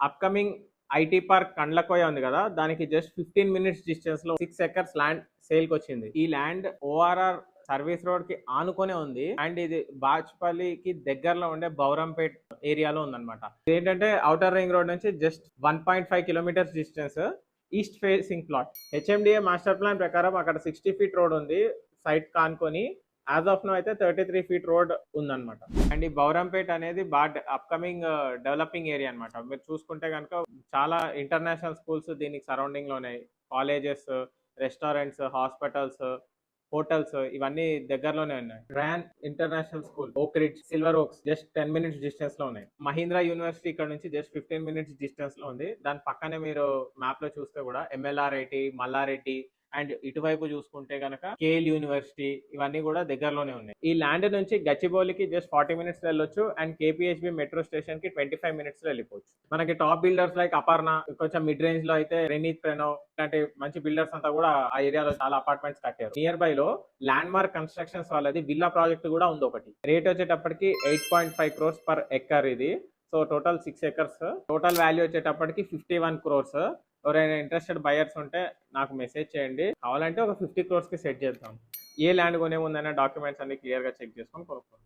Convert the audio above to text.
Upcoming IT park Kandlakoya ఉంది కదా, దానికి జస్ట్ 15 మినిట్స్ డిస్టెన్స్ లో 6 ఎకర్స్ ల్యాండ్ సేల్ కి వచ్చింది. ఈ ల్యాండ్ ఓఆర్ఆర్ సర్వీస్ రోడ్ కి ఆనుకొనే ఉంది అండ్ ఇది బాచ్పల్లికి దగ్గరలో ఉండే బౌరంపేట్ ఏరియాలో ఉందన్నమాట. ఏంటంటే ఔటర్ రింగ్ రోడ్ నుంచి just 1.5 kilometres distance, east facing plot. HMDA master plan ప్రకారం అక్కడ 60 ఫీట్ రోడ్ ఉంది సైట్ కానుకొని. యాజ్ ఆఫ్ నో అయితే 33 ఫీట్ రోడ్ ఉందన్నమాట. అండ్ ఈ బౌరంపేట్ అనేది బాగా అప్కమింగ్ డెవలపింగ్ ఏరియా అనమాట. మీరు చూసుకుంటే కనుక చాలా ఇంటర్నేషనల్ స్కూల్స్ దీనికి సరౌండింగ్ లో ఉన్నాయి. కాలేజెస్, రెస్టారెంట్స్, హాస్పిటల్స్, హోటల్స్ ఇవన్నీ దగ్గరలోనే ఉన్నాయి. Ryan International School, Oak Ridge, Silver Oaks just 10 minutes distance లో ఉన్నాయి. మహీంద్రా యూనివర్సిటీ ఇక్కడ నుంచి జస్ట్ 15 మినిట్స్ డిస్టెన్స్ లో ఉంది. దాని పక్కనే మీరు మ్యాప్ లో చూస్తే కూడా ఎంఎల్ఆర్ఐటి, మల్లారెడ్డి అండ్ ఇటువైపు చూసుకుంటే కనుక కేఎల్ యూనివర్సిటీ ఇవన్నీ కూడా దగ్గరలోనే ఉన్నాయి. ఈ ల్యాండ్ నుంచి గచ్చిబౌలికి జస్ట్ 40 మినిట్స్ వెళ్ళొచ్చు అండ్ కేపీహెచ్బి మెట్రో స్టేషన్ కి 25 మినిట్స్ లో వెళ్ళిపోవచ్చు. మనకి టాప్ బిల్డర్స్ లైక్ అపర్ణ, కొంచెం మిడ్ రేంజ్ లో అయితే రెనీత్ ప్రెనో ఇలాంటి మంచి బిల్డర్స్ అంతా కూడా ఆ ఏరియాలో చాలా అపార్ట్మెంట్స్ కట్టారు. నియర్ బై లో ల్యాండ్ మార్క్ కన్స్ట్రక్షన్స్ వాళ్ళది విల్లా ప్రాజెక్ట్ కూడా ఉంది ఒకటి. రేట్ వచ్చేటప్పటికి 8.5 crores పర్ ఎకర్ ఇది. So total 6 acres, total value వచ్చేటప్పటికి 51 crores. ఎవరైనా ఇంట్రెస్టెడ్ బయర్స్ ఉంటే నాకు మెసేజ్ చేయండి. కావాలంటే ఒక 50 crores కి సెట్ చేద్దాం. ఏ ల్యాండ్ కొనే ముందైనా డాక్యుమెంట్స్ అన్ని క్లియర్ గా చెక్ చేసుకొని కొనుక్కోండి.